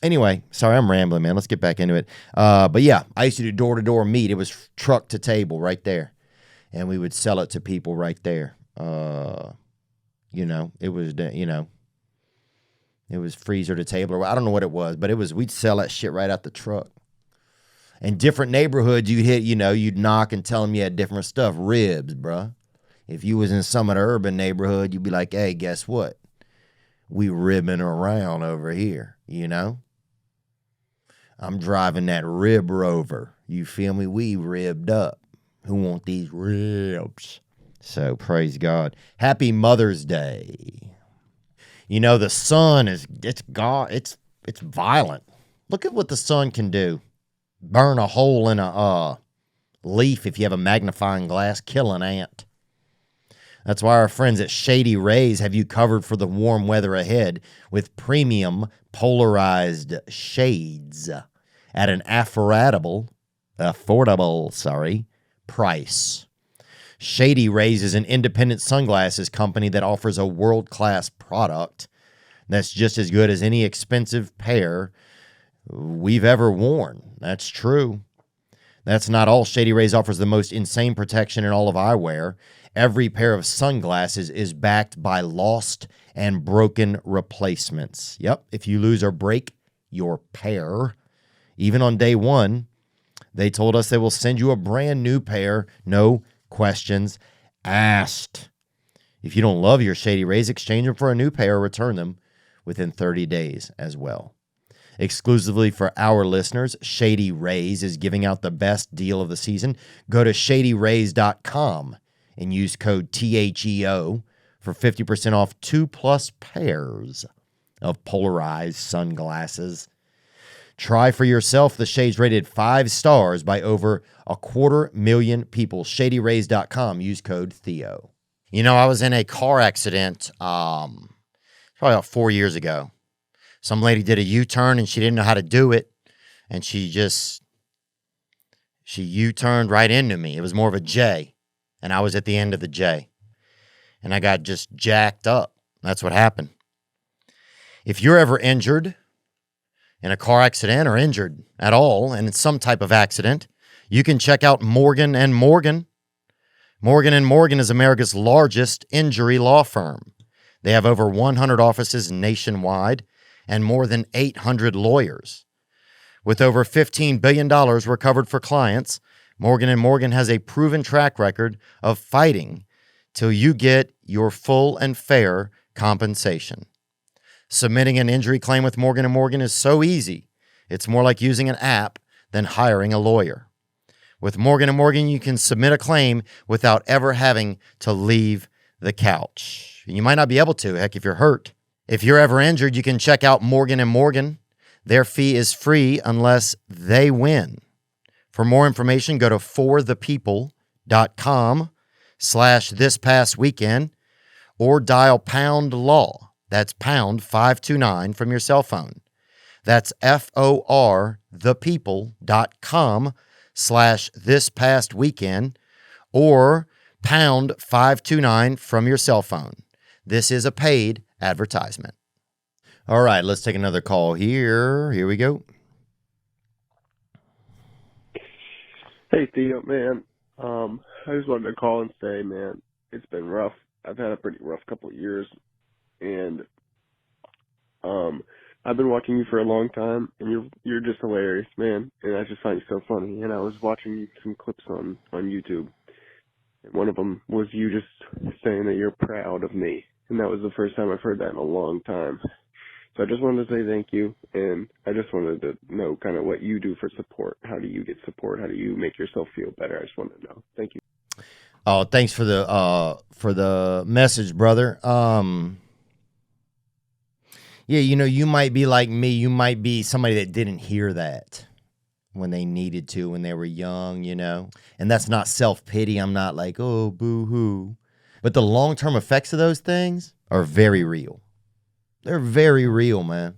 Anyway, sorry, I'm rambling, man. Let's get back into it. But yeah, I used to do door-to-door meat. It was truck to table right there. And we would sell it to people right there. It was, it was freezer to table. Or I don't know what it was, but we'd sell that shit right out the truck. And different neighborhoods you'd hit, you'd knock and tell them you had different stuff. Ribs, bruh. If you was in some of the urban neighborhood, you'd be like, hey, guess what? We ribbing around over here, I'm driving that rib rover. You feel me? We ribbed up. Who want these ribs? So praise God. Happy Mother's Day. The sun it's violent. Look at what the sun can do. Burn a hole in a leaf if you have a magnifying glass. Kill an ant. That's why our friends at Shady Rays have you covered for the warm weather ahead with premium polarized shades at an affordable price. Shady Rays is an independent sunglasses company that offers a world-class product that's just as good as any expensive pair we've ever worn. That's true. That's not all. Shady Rays offers the most insane protection in all of eyewear. Every pair of sunglasses is backed by lost and broken replacements. Yep, if you lose or break your pair, even on day one, they told us they will send you a brand new pair, no questions asked. If you don't love your Shady Rays, exchange them for a new pair or return them within 30 days as well. Exclusively for our listeners, Shady Rays is giving out the best deal of the season. Go to shadyrays.com and use code THEO for 50% off 2+ pairs of polarized sunglasses. Try for yourself the shades rated 5 stars by over 250,000 people. ShadyRays.com. Use code Theo. I was in a car accident probably about 4 years ago. Some lady did a U-turn and she didn't know how to do it. And she just She U-turned right into me. It was more of a J, and I was at the end of the J. And I got just jacked up. That's what happened. If you're ever injured in a car accident or injured at all, and it's some type of accident, you can check out Morgan & Morgan. Morgan & Morgan is America's largest injury law firm. They have over 100 offices nationwide and more than 800 lawyers. With over $15 billion recovered for clients, Morgan & Morgan has a proven track record of fighting till you get your full and fair compensation. Submitting an injury claim with Morgan & Morgan is so easy. It's more like using an app than hiring a lawyer. With Morgan & Morgan, you can submit a claim without ever having to leave the couch. You might not be able to, heck, if you're hurt. If you're ever injured, you can check out Morgan & Morgan. Their fee is free unless they win. For more information, go to forthepeople.com/thispastweekend or dial pound law. That's pound 529 from your cell phone. That's forthepeople.com/thispastweekend or pound 529 from your cell phone. This is a paid advertisement. All right, let's take another call here. Here we go. Hey, Theo, man. I just wanted to call and say, man, it's been rough. I've had a pretty rough couple of years, and I've been watching you for a long time, and you're just hilarious, man. And I just find you so funny. And I was watching some clips on YouTube, and one of them was you just saying that you're proud of me, and that was the first time I've heard that in a long time. So I just wanted to say thank you, and I just wanted to know kind of what you do for support. How do you get support? How do you make yourself feel better? I just wanted to know. Thank you. Oh, thanks for the message, brother. Yeah, you might be like me. You might be somebody that didn't hear that when they needed to, when they were young, And that's not self-pity. I'm not like, oh, boo-hoo. But the long-term effects of those things are very real. They're very real, man.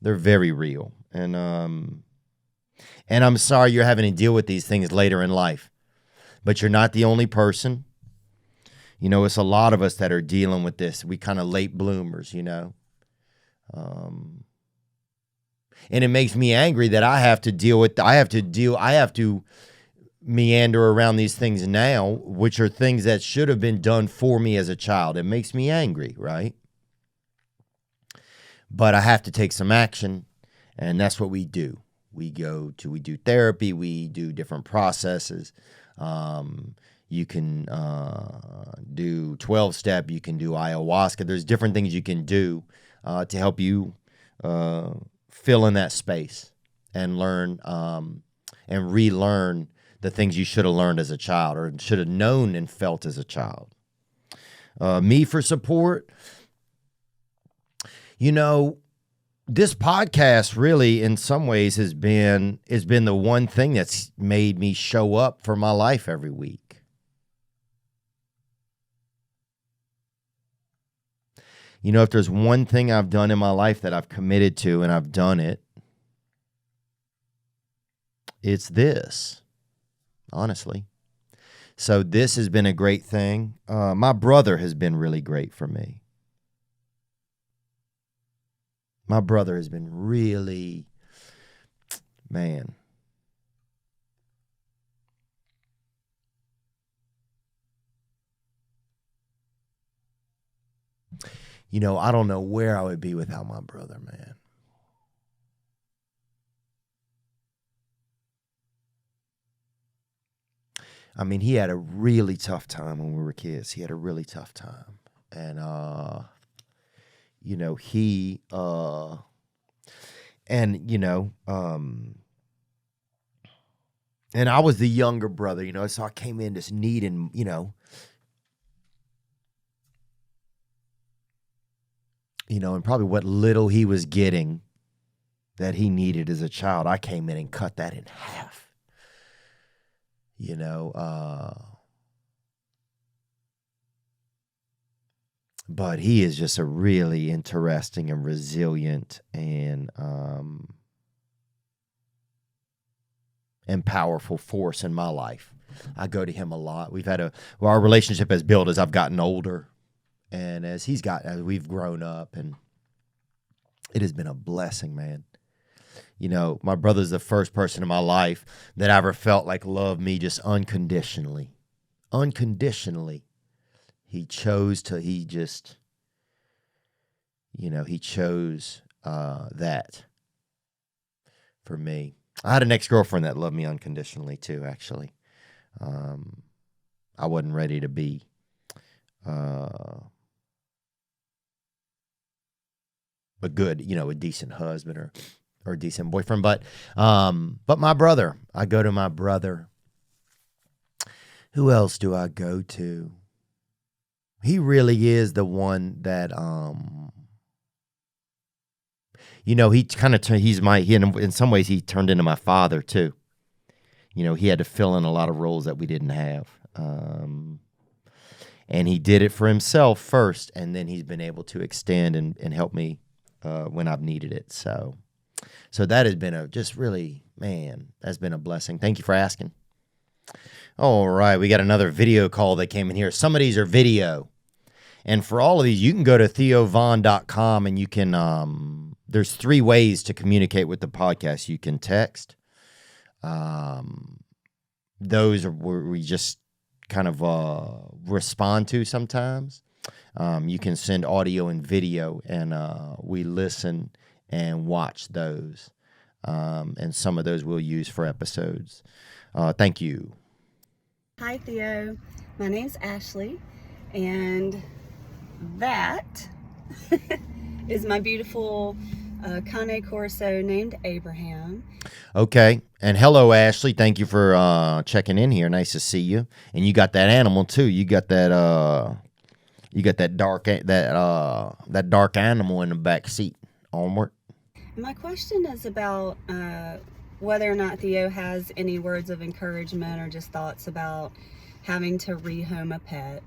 They're very real. And I'm sorry you're having to deal with these things later in life. But you're not the only person. It's a lot of us that are dealing with this. We kind of late bloomers, And it makes me angry that I have to meander around these things now, which are things that should have been done for me as a child. It makes me angry, right? But I have to take some action, and that's what we do. We do therapy, we do different processes. You can do 12-step, you can do ayahuasca. There's different things you can do to help you fill in that space and learn and relearn the things you should have learned as a child or should have known and felt as a child. Me for support, this podcast really in some ways has been the one thing that's made me show up for my life every week. If there's one thing I've done in my life that I've committed to and I've done it, it's this, honestly. So this has been a great thing. My brother has been really great for me. My brother has been really, man. I don't know where I would be without my brother, man. I mean, he had a really tough time when we were kids. He had a really tough time. And, he, and I was the younger brother, so I came in just needing, and probably what little he was getting that he needed as a child, I came in and cut that in half. But he is just a really interesting and resilient and and powerful force in my life. I go to him a lot. Our relationship has built as I've gotten older and as we've grown up, and it has been a blessing, man. You know, my brother's the first person in my life that I ever felt like loved me just unconditionally. Unconditionally. He chose that for me. I had an ex-girlfriend that loved me unconditionally too, actually. I wasn't ready to be a decent husband or a decent boyfriend. But my brother, I go to my brother. Who else do I go to? He really is the one that, he kind of in some ways he turned into my father too. You know, he had to fill in a lot of roles that we didn't have. And he did it for himself first, and then he's been able to extend and help me when I've needed it. So that has been that's been a blessing. Thank you for asking. All right, we got another video call that came in here. Some of these are video. And for all of these, you can go to theovon.com and you can, there's 3 ways to communicate with the podcast. You can text. Those are where we just kind of respond to sometimes. You can send audio and video, and we listen and watch those. And some of those we'll use for episodes. Thank you. Hi, Theo. My name's Ashley, and that is my beautiful Cane Corso named Abraham. Okay. And hello, Ashley. Thank you for checking in here. Nice to see you. And you got that animal too. You got that dark animal in the back seat. Onward. My question is about whether or not Theo has any words of encouragement or just thoughts about having to rehome a pet.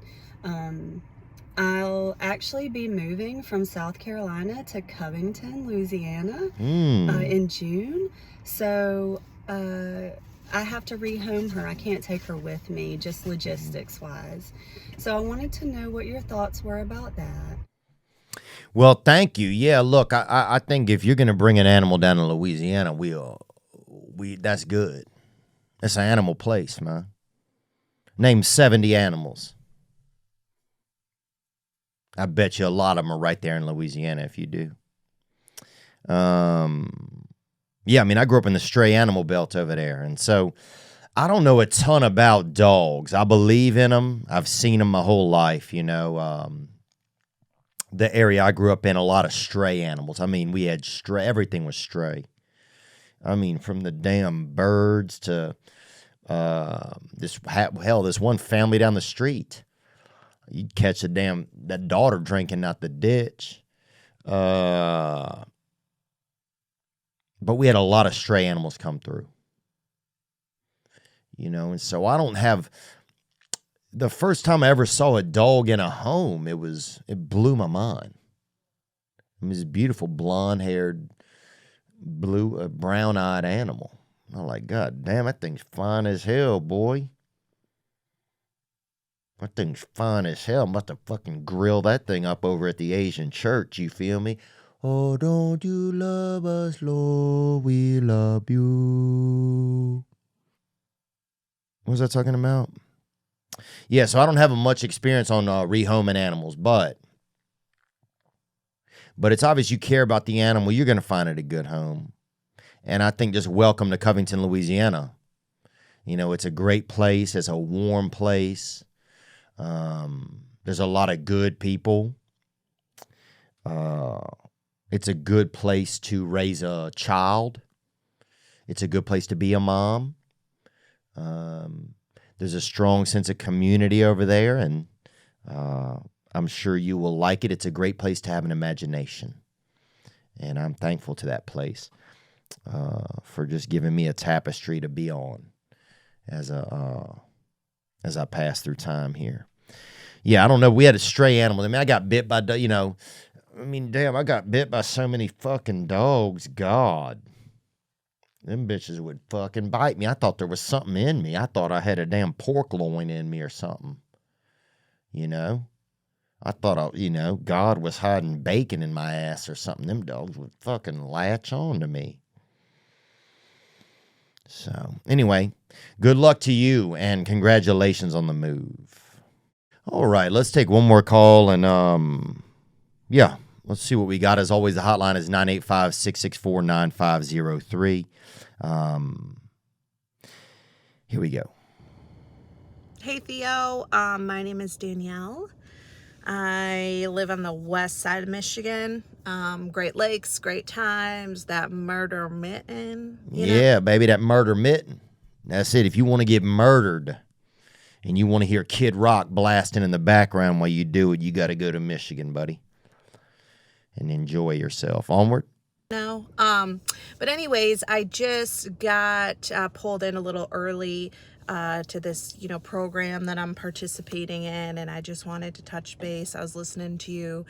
I'll actually be moving from South Carolina to Covington, Louisiana in June. So I have to rehome her. I can't take her with me, just logistics wise. So I wanted to know what your thoughts were about that. Well, thank you. Yeah, look, I think if you're going to bring an animal down to Louisiana, that's good. It's an animal place, man. Name 70 animals. I bet you a lot of them are right there in Louisiana if you do. Yeah, I mean, I grew up in the stray animal belt over there, and so I don't know a ton about dogs. I believe in them. I've seen them my whole life, The area I grew up in, a lot of stray animals. I mean, we had everything was stray. I mean, from the damn birds to this one family down the street. You'd catch that daughter drinking out the ditch. But we had a lot of stray animals come through. And so I don't have... The first time I ever saw a dog in a home, it blew my mind. It was a beautiful blonde-haired, brown-eyed animal. I'm like, God damn, that thing's fine as hell, boy. That thing's fine as hell. I'm about to fucking grill that thing up over at the Asian church, you feel me? Oh, don't you love us, Lord, we love you. What was I talking about? Yeah, so I don't have much experience on rehoming animals, but it's obvious you care about the animal. You're going to find it a good home. And I think just welcome to Covington, Louisiana. It's a great place. It's a warm place. There's a lot of good people. It's a good place to raise a child. It's a good place to be a mom. There's a strong sense of community over there, and I'm sure you will like it. It's a great place to have an imagination, and I'm thankful to that place for just giving me a tapestry to be on as I pass through time here. Yeah, I don't know. We had a stray animal. I mean, I got bit by, I got bit by so many fucking dogs. God. Them bitches would fucking bite me. I thought there was something in me. I thought I had a damn pork loin in me or something. You know? I thought, God was hiding bacon in my ass or something. Them dogs would fucking latch on to me. So, anyway, good luck to you and congratulations on the move. All right, let's take one more call and, let's see what we got. As always, the hotline is 985-664-9503. Here we go. Hey, Theo. My name is Danielle. I live on the west side of Michigan. Great Lakes, great times, that murder mitten. Yeah, baby, that murder mitten. That's it. If you want to get murdered and you want to hear Kid Rock blasting in the background while you do it, you got to go to Michigan, buddy, and enjoy yourself. Onward. No. But anyways, I just got pulled in a little early to this, program that I'm participating in, and I just wanted to touch base. I was listening to you,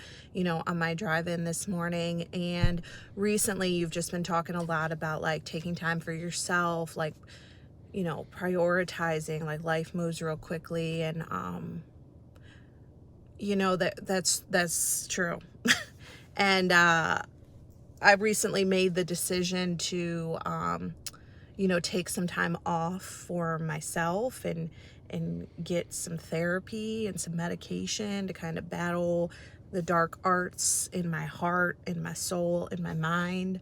on my drive-in this morning, and recently you've just been talking a lot about like taking time for yourself, like, prioritizing, like life moves real quickly, and that's true. And I recently made the decision to take some time off for myself and get some therapy and some medication to kind of battle the dark arts in my heart, in my soul, in my mind.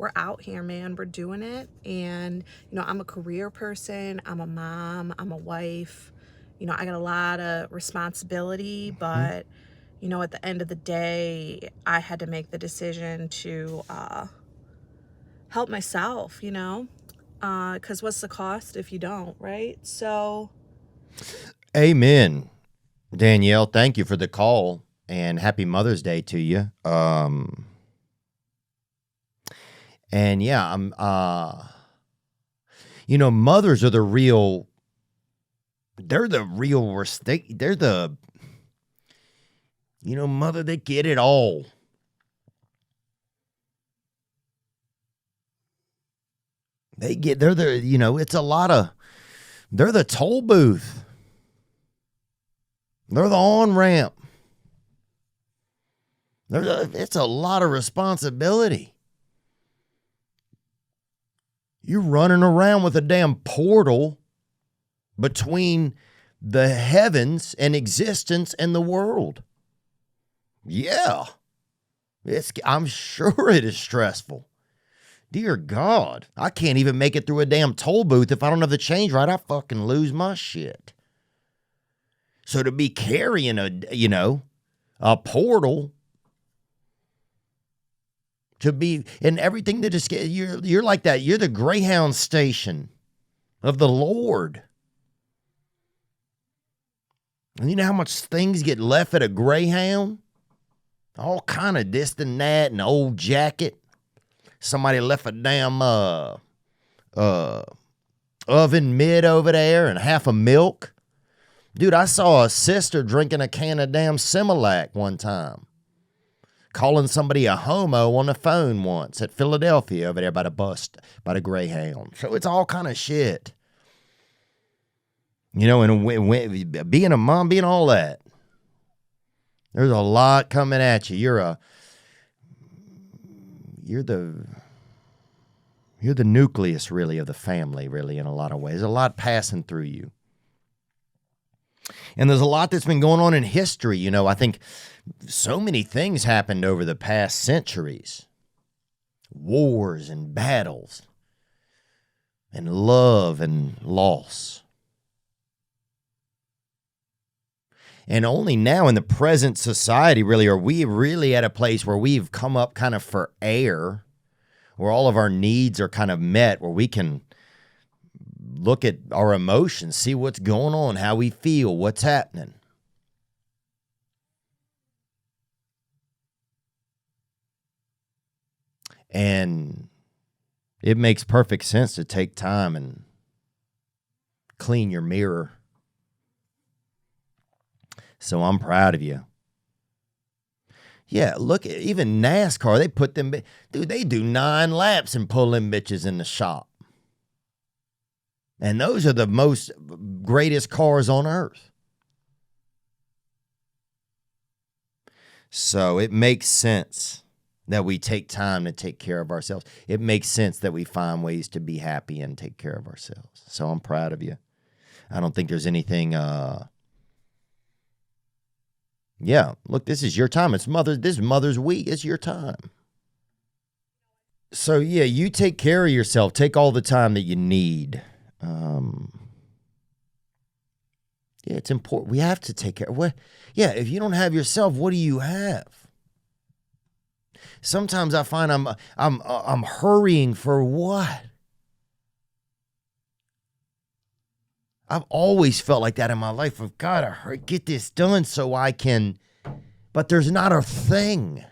We're out here, man. We're doing it. And, I'm a career person. I'm a mom. I'm a wife. I got a lot of responsibility, but at the end of the day, I had to make the decision to help myself, because what's the cost if you don't, right? So. Amen. Danielle, thank you for the call and happy Mother's Day to you. And yeah, mothers are mother, they get it all. They're the toll booth. They're the on-ramp. It's a lot of responsibility. You're running around with a damn portal between the heavens and existence and the world. Yeah. I'm sure it is stressful. Dear God, I can't even make it through a damn toll booth if I don't have the change right. I fucking lose my shit. So to be carrying a portal, to be in everything that is, you're like that. You're the Greyhound station of the Lord. And you know how much things get left at a Greyhound? All kind of this and that, an old jacket. Somebody left a damn oven mitt over there and half a milk. Dude, I saw a sister drinking a can of damn Similac one time. Calling somebody a homo on the phone once at Philadelphia over there by the Greyhound. So it's all kind of shit. And being a mom, being all that. There's a lot coming at you. You're the nucleus, really, of the family, really, in a lot of ways. There's a lot passing through you. And there's a lot that's been going on in history. I think so many things happened over the past centuries. Wars and battles and love and loss. And only now in the present society, really, are we really at a place where we've come up kind of for air, where all of our needs are kind of met, where we can look at our emotions, see what's going on, how we feel, what's happening. And it makes perfect sense to take time and clean your mirror. So I'm proud of you. Yeah, look at even NASCAR. They put them, dude, they do 9 laps and pull them bitches in the shop. And those are the most greatest cars on earth. So it makes sense that we take time to take care of ourselves. It makes sense that we find ways to be happy and take care of ourselves. So I'm proud of you. I don't think there's anything, yeah, look, this is your time. This is Mother's Week. It's your time. So yeah, you take care of yourself. Take all the time that you need. Yeah, it's important. We have to take care. Yeah, if you don't have yourself, what do you have? Sometimes I find I'm hurrying for what? I've always felt like that in my life. I've got to get this done so I can, but there's not a thing.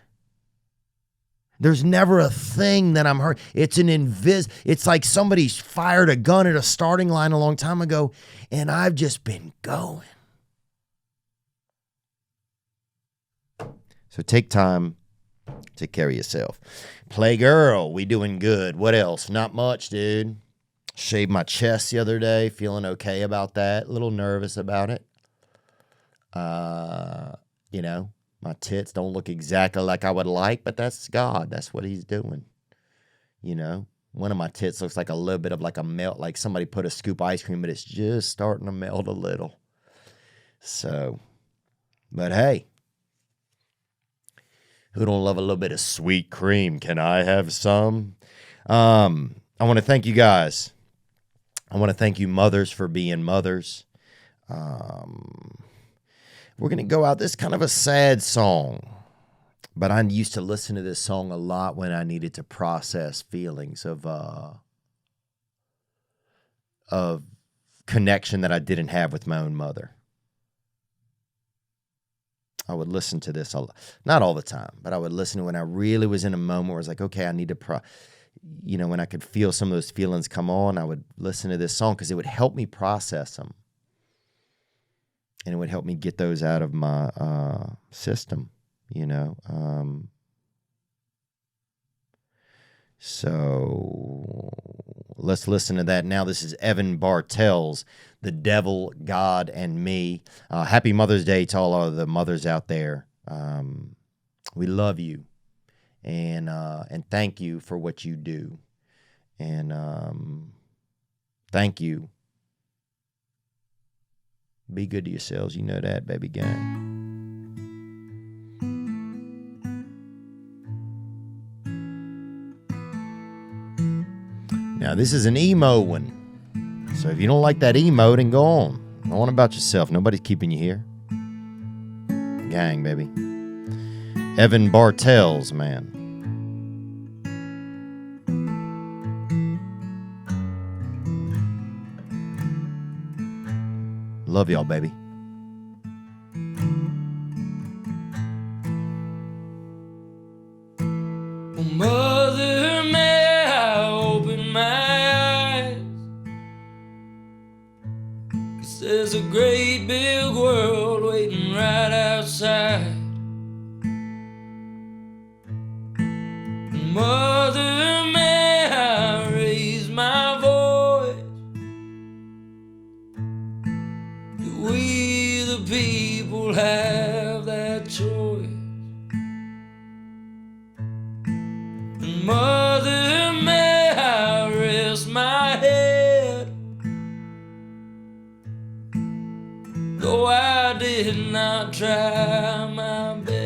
There's never a thing that I'm hurt. It's it's like somebody's fired a gun at a starting line a long time ago, and I've just been going. So take time, take care of yourself. Play girl, we doing good. What else? Not much, dude. Shaved my chest the other day, feeling okay about that. A little nervous about it. You know, my tits don't look exactly like I would like, but that's God. That's what he's doing. You know, one of my tits looks like a little bit of like a melt, like somebody put a scoop of ice cream, but it's just starting to melt a little. So, but hey, who don't love a little bit of sweet cream? Can I have some? I want to thank you guys. I want to thank you mothers for being mothers. We're going to go out. This is kind of a sad song, but I used to listen to this song a lot when I needed to process feelings of connection that I didn't have with my own mother. I would listen to this, not all the time, but I would listen to when I really was in a moment where I was like, okay, I need to, when I could feel some of those feelings come on, I would listen to this song because it would help me process them. And it would help me get those out of my system, So let's listen to that now. This is Evan Bartels, The Devil, God, and Me. Happy Mother's Day to all of the mothers out there. We love you, and thank you for what you do. And thank you. Be good to yourselves. You know that, baby gang. Now, this is an emo one. So if you don't like that emo, then go on. Go on about yourself. Nobody's keeping you here. Gang, baby. Evan Bartels, man. Love y'all, baby. Mother, may I open my eyes? 'Cause there's a great big world waiting right outside. Mother, may I raise my voice? Do we the people have that choice? Mother, may I rest my head? Though I did not try my best.